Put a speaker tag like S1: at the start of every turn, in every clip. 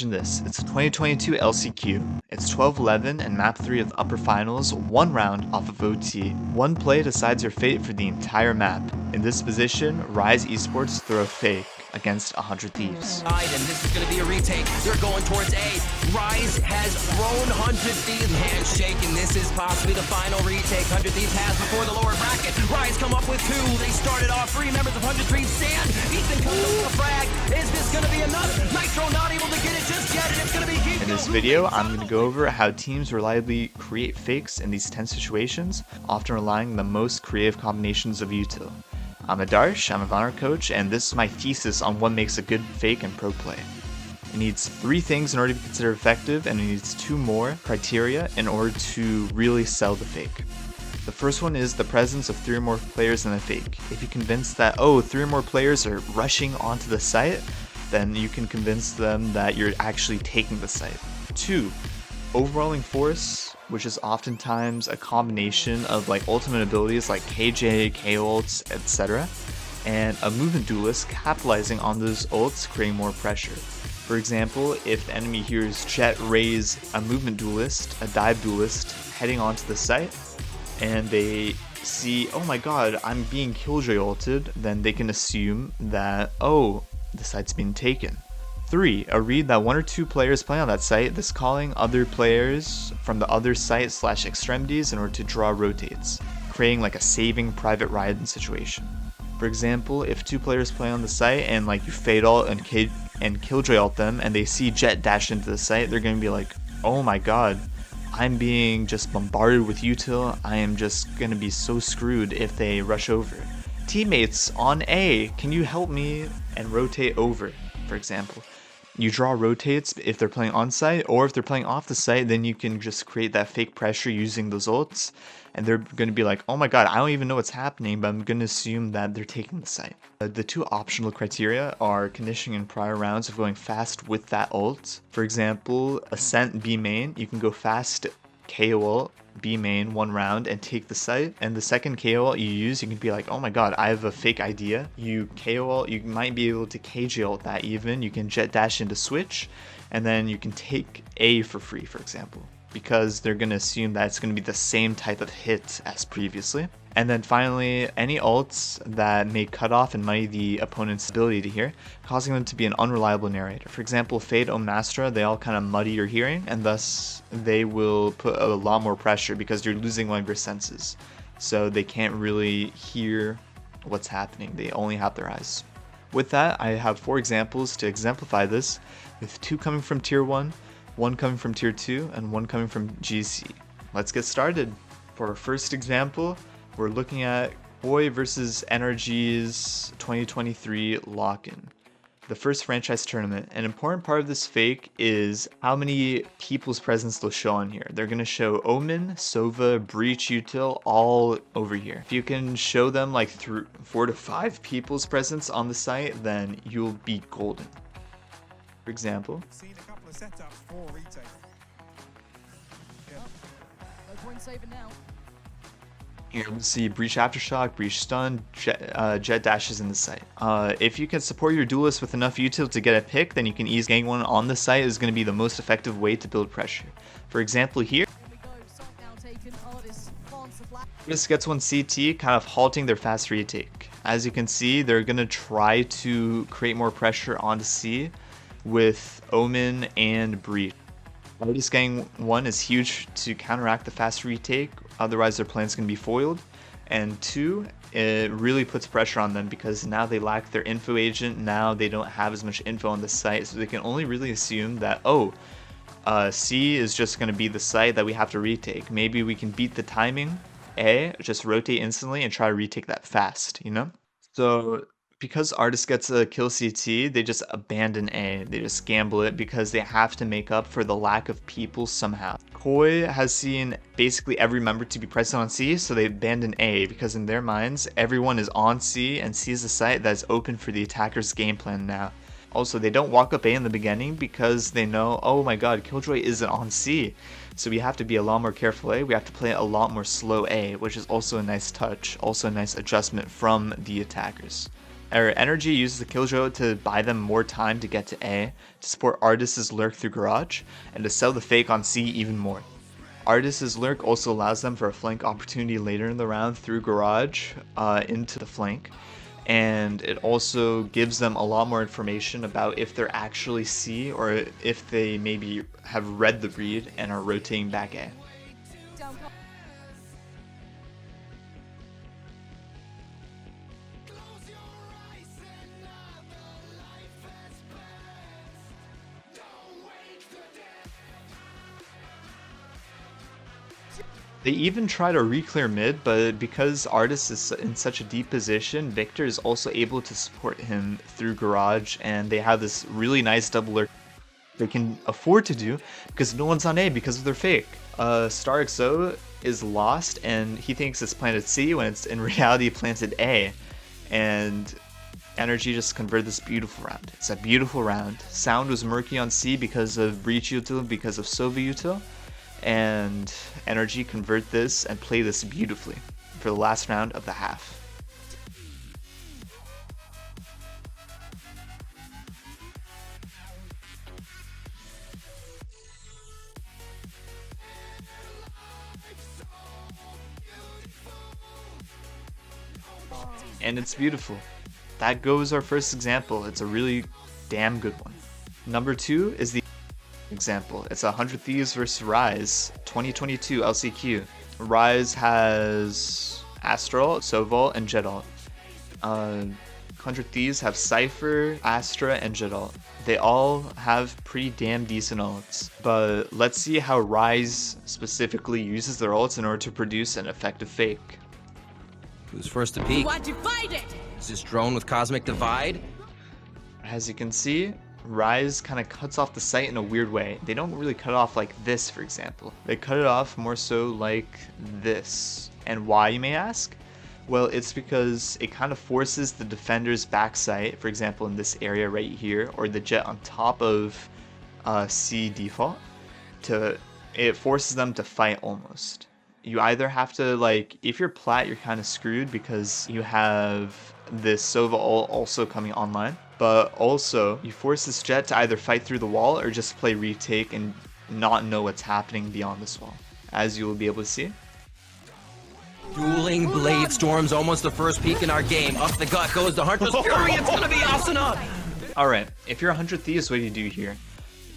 S1: Imagine this, it's 2022 LCQ, it's 12-11 and map 3 of the upper finals, one round off of OT. One play decides your fate for the entire map. In this position, Rise Esports throw a fake against 100 Thieves.
S2: And this is going to be a retake. They're going towards A. Rise has thrown 100 Thieves. Handshake, and this is possibly the final retake 100 Thieves has before the lower bracket. Rise come up with 2. They started off 3 members of 100 Thieves. Sand. Ethan comes up with a frag. Is this going to be enough? Nitro not able to get it just yet, and it's going to be huge.
S1: In this video, I'm going to go over how teams reliably create fakes in these tense situations, often relying on the most creative combinations of util. I'm Adarsh, I'm a Valorant coach, and this is my thesis on what makes a good fake in pro play. It needs 3 things in order to be considered effective, and it needs 2 more criteria in order to really sell the fake. The first one is the presence of 3 or more players in the fake. If you're convinced that, 3 or more players are rushing onto the site, then you can convince them that you're actually taking the site. 2, overwhelming force, which is oftentimes a combination of like ultimate abilities like KJ, K-ults, etc. And a movement duelist capitalizing on those ults, creating more pressure. For example, if the enemy hears Jet raise a movement duelist, a dive duelist, heading onto the site, and they see, oh my god, I'm being killjoy ulted, then they can assume that, oh, the site's been taken. 3, a read that 1 or 2 players play on that site, thus calling other players from the other site / extremities in order to draw rotates, creating like a saving private Ryan situation. For example, if 2 players play on the site and like you fade ult and killjoy ult them and they see Jet dash into the site, they're gonna be like, oh my god, I'm being just bombarded with util, I am just gonna be so screwed if they rush over. Teammates on A, can you help me and rotate over, for example. You draw rotates if they're playing on site, or if they're playing off the site, then you can just create that fake pressure using those ults, and they're going to be like, oh my god, I don't even know what's happening, but I'm going to assume that they're taking the site. The 2 optional criteria are conditioning in prior rounds of going fast with that ult. For example, Ascent B main, you can go fast KO ult B main 1 round and take the site, and the second KO ult you use, you can be like, oh my god, I have a fake idea. You KO ult, you might be able to KJ ult that even, you can jet dash into switch, and then you can take A for free, for example, because they're going to assume that it's going to be the same type of hit as previously. And then finally, any ults that may cut off and muddy the opponent's ability to hear, causing them to be an unreliable narrator. For example, Fade, Omastra, they all kind of muddy your hearing, and thus they will put a lot more pressure because you're losing one of your senses. So they can't really hear what's happening, they only have their eyes. With that, I have 4 examples to exemplify this, with 2 coming from Tier 1, 1 coming from Tier 2, and 1 coming from GC. Let's get started. For our first example, we're looking at Koi versus NRG's 2023 lock-in, the first franchise tournament. An important part of this fake is how many people's presence they'll show on here. They're going to show Omen, Sova, Breach, Util, all over here. If you can show them like 4 to 5 people's presence on the site, then you'll be golden. For example,
S3: Seen a couple of setups for retake.
S4: No point saving now.
S1: here we'll see Breach Aftershock, Breach Stun, Jet dashes in the site. If you can support your duelist with enough util to get a pick, then you can ease gang one on the site is going to be the most effective way to build pressure. For example here, this gets one CT, kind of halting their fast retake. As you can see, they're going to try to create more pressure onto C with Omen and Breach. Artist Gang 1 is huge to counteract the fast retake, otherwise their plan's going to be foiled. And 2, it really puts pressure on them because now they lack their info agent, now they don't have as much info on the site, so they can only really assume that, C is just going to be the site that we have to retake. Maybe we can beat the timing, A, just rotate instantly and try to retake that fast, you know? So because Artist gets a kill CT, they just abandon A. They just gamble it because they have to make up for the lack of people somehow. Koi has seen basically every member to be present on C, so they abandon A because in their minds, everyone is on C and C is the site that is open for the attacker's game plan now. Also, they don't walk up A in the beginning because they know, oh my god, Killjoy isn't on C. So we have to be a lot more careful A. We have to play a lot more slow A, which is also a nice touch, also a nice adjustment from the attackers. Energy uses the Killjoy to buy them more time to get to A, to support Artis's lurk through Garage, and to sell the fake on C even more. Artis's lurk also allows them for a flank opportunity later in the round through Garage into the flank, and it also gives them a lot more information about if they're actually C or if they maybe have read the read and are rotating back A. They even try to re-clear mid, but because Artis is in such a deep position, Victor is also able to support him through Garage, and they have this really nice double lurk they can afford to do because no one's on A because of their fake. Star XO is lost, and he thinks it's planted C when it's in reality planted A, and Energy just converted this beautiful round. It's a beautiful round. Sound was murky on C because of Breach Util, because of Sova Util, and Energy convert this and play this beautifully for the last round of the half. And it's beautiful. That goes our first example. It's a really damn good one. Number 2 is the example. It's 100 Thieves versus Rise 2022 LCQ. Rise has Astral, Soval, and Jedal. 100 Thieves have Cypher, Astra, and Jedal. They all have pretty damn decent ults, but let's see how Rise specifically uses their ults in order to produce an effective fake.
S2: Who's first to peek?
S4: Want to fight it?
S2: Is this drone with Cosmic Divide?
S1: As you can see, Rise kind of cuts off the sight in a weird way. They don't really cut it off like this, for example. They cut it off more so like this. And why, you may ask? Well, it's because it kind of forces the defender's backside, for example in this area right here, or the Jet on top of C default, it forces them to fight almost. You either have to, like, if you're plat, you're kind of screwed because you have this Sova ult also coming online, but also you force this Jet to either fight through the wall or just play retake and not know what's happening beyond this wall, as you will be able to see.
S2: Dueling Blade Storms, almost the first peak in our game. Up the gut goes the Hunter's Fury. It's gonna be Asuna.
S1: Alright, if you're 100 Thieves, what do you do here?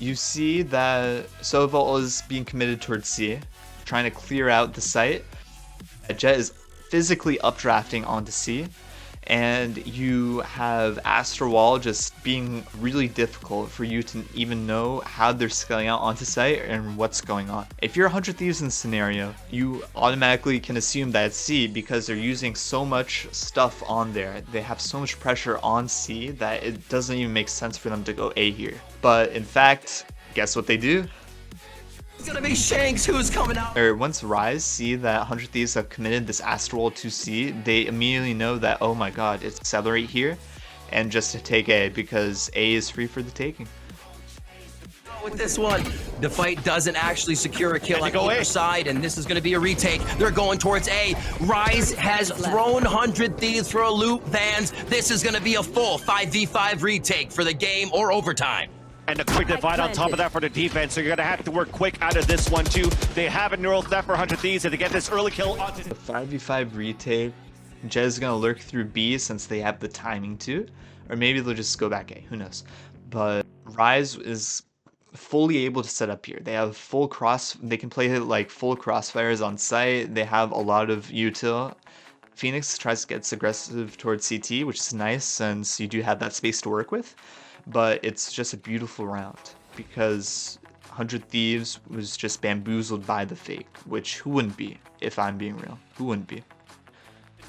S1: You see that Sova is being committed towards C, trying to clear out the site. Jet is physically updrafting onto C, and you have Astra Wall just being really difficult for you to even know how they're scaling out onto site and what's going on. If you're 100 Thieves in this scenario, you automatically can assume that it's C because they're using so much stuff on there. They have so much pressure on C that it doesn't even make sense for them to go A here. But in fact, guess what they do?
S2: It's gonna be Shanks who's coming out.
S1: Once Rise see that 100 Thieves have committed this Astral to C, they immediately know that, oh my god, it's accelerate here, and just to take A, because A is free for the taking.
S2: With this one, the fight doesn't actually secure a kill on either side, and this is going to be a retake. They're going towards A. Rise has thrown 100 Thieves for a loop. Vans, this is going to be a full 5v5 retake for the game or overtime.
S5: And a quick divide on top of that for the defense, so you're going to have to work quick out of this one too. They have a neural theft for 100 Thieves, and to get this early kill onto
S1: the 5v5 retake, Jez is going to lurk through B since they have the timing to, or maybe they'll just go back A, who knows. But Rise is fully able to set up here. They have full they can play like full crossfires on site. They have a lot of util. Phoenix tries to get aggressive towards CT, which is nice since you do have that space to work with. But it's just a beautiful round because 100 Thieves was just bamboozled by the fake, which who wouldn't be, if I'm being real? Who wouldn't be?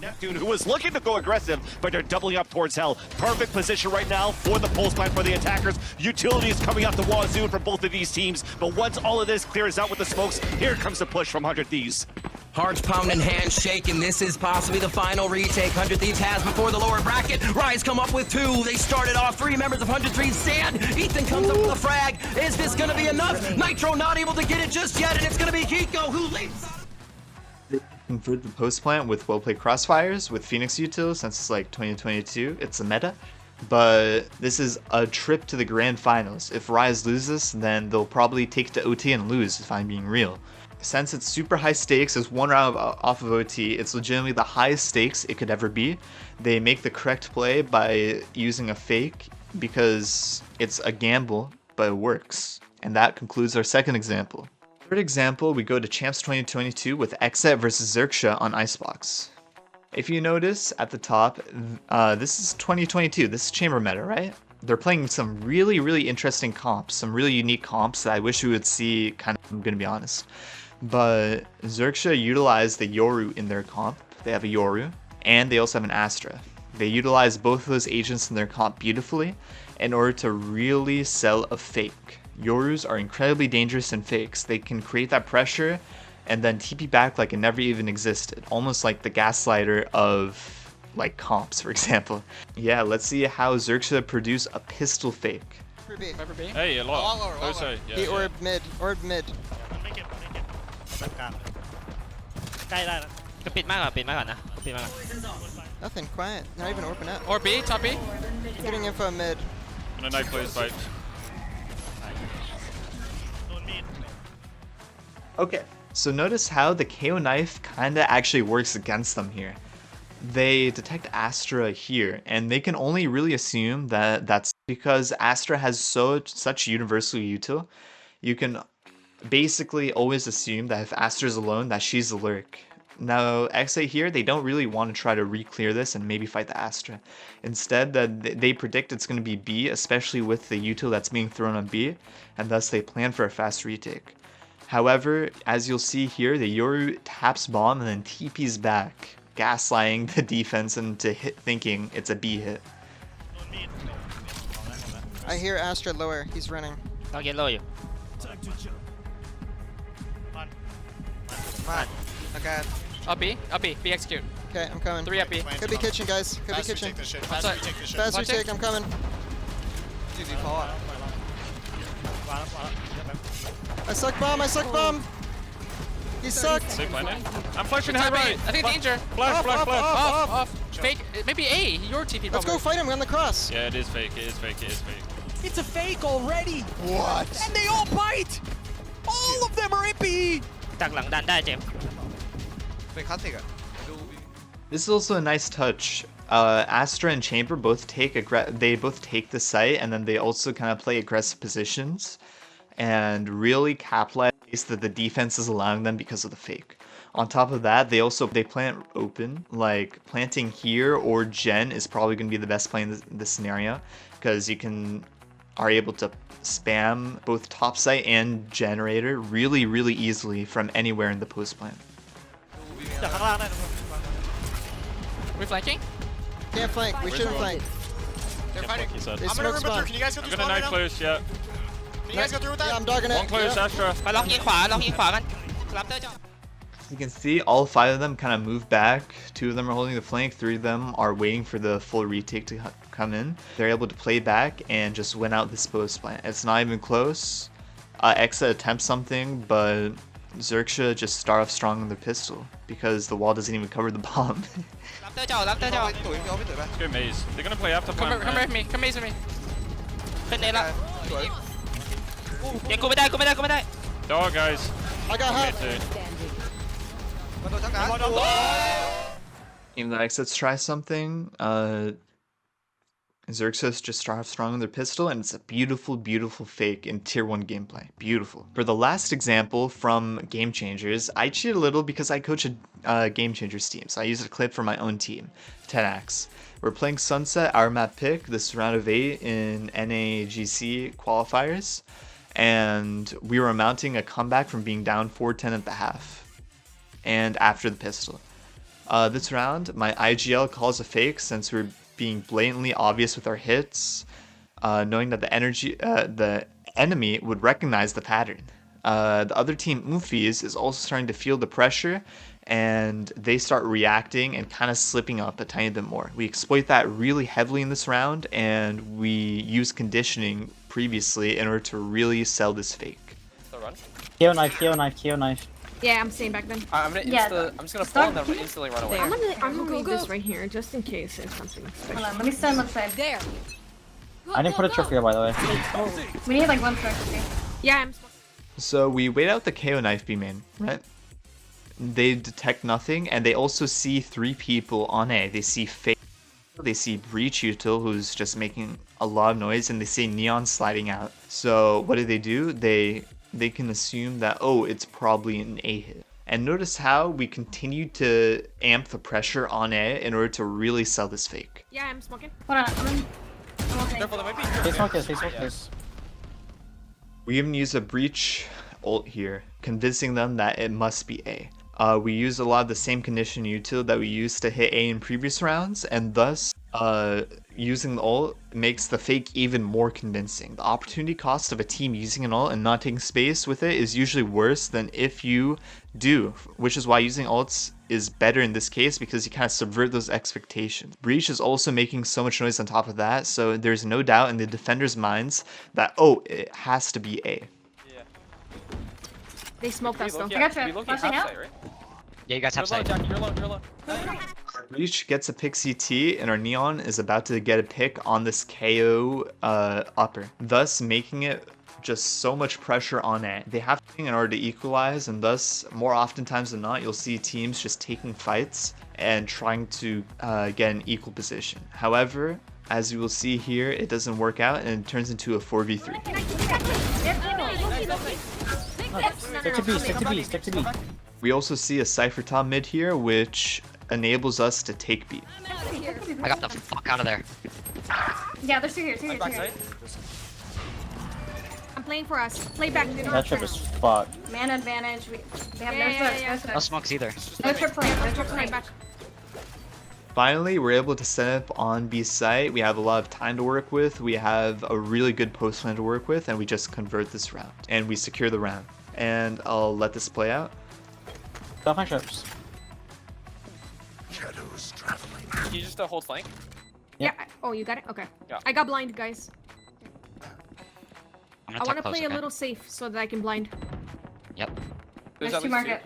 S5: Neptune, who was looking to go aggressive, but they're doubling up towards Hell. Perfect position right now for the pulse plan for the attackers. Utilities coming out the wazoo for both of these teams, but once all of this clears out with the smokes, here comes the push from 100 Thieves.
S2: Hearts pounding, hands shaking. This is possibly the final retake 100 Thieves has before the lower bracket. Rise come up with 2. They started off 3 members of 100 Thieves stand. Ethan comes up with a frag. Is this going to be enough? Nitro not able to get it just yet, and it's going to be Kiko who leads.
S1: convert the post plant with well-played crossfires with Phoenix util since it's like 2022. It's a meta. But this is a trip to the grand finals. If Rise loses, then they'll probably take to OT and lose, if I'm being real. Since it's super high stakes, it's one round off of OT, it's legitimately the highest stakes it could ever be. They make the correct play by using a fake because it's a gamble, but it works. And that concludes our second example. Third example, we go to Champs 2022 with Exet versus Xerxia on Icebox. If you notice at the top, this is 2022, this is Chamber meta, right? They're playing some really interesting comps, some really unique comps that I wish we would see, kind of, I'm gonna be honest. But Xerxia utilized the Yoru in their comp, they have a Yoru, and they also have an Astra. They utilize both of those agents in their comp beautifully in order to really sell a fake. Yorus are incredibly dangerous in fakes, they can create that pressure and then TP back like it never even existed, almost like the gaslighter of like comps, for example. Yeah, let's see how Xerxia produce a pistol fake.
S6: Hey, a lot.
S7: He orb mid, orb mid.
S8: ใกล้ได้แล้วก็ปิดมากก่อนปิดมากก่อนนะปิดมากก่อน
S7: Nothing, quiet. Not even open up.
S8: Or B, top B.
S7: Getting info mid.
S6: And a no close fight.
S1: Okay, so notice how the KO knife kinda actually works against them here. They detect Astra here, and they can only really assume that that's because Astra has such universal util. You can basically always assume that if Astra's alone, that she's a lurk. Now, XA here, they don't really want to try to re-clear this and maybe fight the Astra. Instead, they predict it's going to be B, especially with the util that's being thrown on B, and thus they plan for a fast retake. However, as you'll see here, the Yoru taps bomb and then TP's back, gaslighting the defense into thinking it's a B hit.
S7: I hear Astra lower. He's running.
S8: ต้องเยลโล่อยู่
S7: Okay.
S8: Up B execute
S7: Okay, I'm coming.
S8: 3 up B
S7: Could be kitchen, guys. Could be kitchen.
S8: outside
S7: Fast
S8: Watch
S7: retake,
S8: it.
S7: I'm coming. I suck bomb, I suck bomb. He sucked.
S6: Sick landing. I'm flashing high
S8: top B
S6: right.
S8: I think danger
S6: Flash,
S7: Off,
S6: flash,
S7: off,
S6: flash.
S7: off.
S8: off fake maybe A your TP
S7: Let's go fight him on the cross.
S6: Yeah, it is fake. It is fake. It is fake.
S3: It's a fake already.
S7: What?
S3: And they all bite. All of them are AP.
S8: จากหลังดันได้เจมส์
S1: This is also a nice touch. Astra and Chamber both take the site, and then they also kind of play aggressive positions and really capitalize that the defense is allowing them because of the fake. On top of that, they plant open. Like planting here or Gen is probably going to be the best play in this scenario because you are able to spam both top site and generator really easily from anywhere in the post plant.
S3: จากข้างล่างได้นะ
S8: we flanking
S7: Can't flank. We shouldn't flank.
S3: They're fighting.
S6: He said.
S7: They
S3: I'm gonna
S7: smoke
S3: remember
S7: spawn.
S3: through. Can you guys go
S6: I'm
S3: through
S6: gonna
S3: spawn
S6: no
S3: right now?
S6: close, yeah.
S3: Can you guys go through with that?
S7: Yeah, I'm dogging it.
S6: One close,
S7: Yeah.
S6: Astra.
S8: มาล็อกยิงขวากันรับเตอร์จอ
S1: You can see all 5 of them kind of move back. 2 of them are holding the flank. 3 of them are waiting for the full retake to come in. They're able to play back and just win out this post plant. It's not even close. Exa attempts something, but Xerxia just start off strong on the pistol because the wall doesn't even cover the bomb.
S8: รับเตอร์จอ
S6: Let's go maze. They're gonna play after
S8: come
S6: plan.
S8: right with me come maze with me ขึ้นเนละเดี๋ยวกูไม่ได้
S6: Dog, guys.
S7: I got
S6: Me
S7: hot.
S6: too.
S1: Even though Exits try something, Xerxis just start off strong on their pistol, and it's a beautiful fake in tier 1 gameplay. Beautiful. For the last example from Game Changers, I cheat a little because I coach a Game Changers team, so I used a clip for my own team, 10x. We're playing Sunset, our map pick, this round of 8 in NAGC qualifiers, and we were mounting a comeback from being down 4-10 at the half, and after the pistol. This round, my IGL calls a fake since we're being blatantly obvious with our hits, knowing that the enemy would recognize the pattern. The other team, Oomfies, is also starting to feel the pressure, and they start reacting and kind of slipping up a tiny bit more. We exploit that really heavily in this round, and we use conditioning previously in order to really sell this fake.
S9: Kill knife, kill knife, kill knife.
S4: Yeah, I'm staying back then.
S9: I'm gonna
S10: Yeah,
S9: I'm just gonna fall and then instantly run away.
S4: I'm gonna leave this right here just in case there's something special.
S10: Hold on, let me stand left side.
S4: There.
S7: I didn't put a trophy here, by the way.
S10: We need like one trophy.
S4: Yeah, I'm.
S1: So we wait out the KO knife B main, right? They detect nothing, and they also see 3 people on A. They see Fake, they see Breach Util, who's just making a lot of noise, and they see Neon sliding out. So what do? They can assume that, oh, it's probably an A hit. And notice how we continue to amp the pressure on A in order to really sell this fake.
S4: Yeah, I'm smoking.
S10: Hold on, I'm okay.
S9: Careful, there might be.
S7: Face smoke this, face smoke this.
S1: We even use a Breach ult here, convincing them that it must be A. We use a lot of the same condition util that we used to hit A in previous rounds, and thus using the ult makes the fake even more convincing. The opportunity cost of a team using an ult and not taking space with it is usually worse than if you do, which is why using ults is better in this case, because you kind of subvert those expectations. Breach is also making so much noise on top of that, so there's no doubt in the defenders' minds that, oh, it has to be A.
S9: Yeah.
S4: They smoked us though.
S10: I got you. Flashing out.
S9: Right?
S8: Yeah, you guys have
S9: You're low,
S8: sight.
S9: Jackie. You're low. You're low.
S1: Breach gets a pick CT, and our Neon is about to get a pick on this KO upper, thus making it just so much pressure on A. They have to in order to equalize, and thus, more oftentimes than not, you'll see teams just taking fights and trying to get an equal position. However, as you will see here, it doesn't work out, and it turns into a 4v3.
S7: Stick to B, stick to B, stick to B.
S1: We also see a Cypher top mid here, which enables us to take B.
S8: I got the fuck out of there.
S10: Yeah, there's 2 here, 2 here, 2
S9: Back
S10: here.
S9: side.
S4: I'm playing for us. Play back.
S7: That trip is fucked.
S10: Man advantage. They have
S4: Yeah.
S10: no switch,
S8: No smokes either.
S10: no trip plan, no trip
S4: Play
S10: plan.
S4: back.
S1: Finally, we're able to set up on B site. We have a lot of time to work with. We have a really good post plan to work with, and we just convert this round. And we secure the round. And I'll let this play out.
S7: Stop my trips.
S9: Can you just hold flank?
S4: Yeah. Oh, you got it? Okay.
S9: Yeah.
S4: I got blind, guys.
S8: I'm
S4: I
S8: gonna
S4: want
S8: tuck
S4: to
S8: close,
S4: play a
S8: okay?
S4: little safe so that I can blind.
S8: Yep.
S10: There's
S9: at
S10: 2
S9: least
S10: market.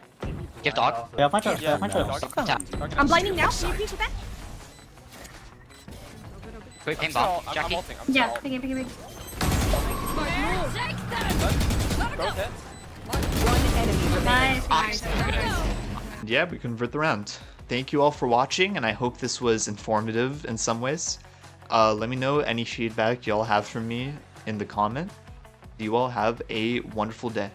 S8: Give dog.
S7: Get off my trips, get off my
S9: Dog.
S7: trips.
S8: Tap.
S4: I'm blinding now. Can you peek with that?
S8: Quick ping
S9: I'm
S8: bomb.
S9: I'm
S8: Jackie.
S9: ulting. I'm
S10: Yeah,
S9: still
S10: piggy, piggy, piggy.
S9: Both hit.
S10: Nice.
S1: And yeah, we convert the round. Thank you all for watching, and I hope this was informative in some ways. Let me know any feedback y'all have from me in the comment. You all have a wonderful day.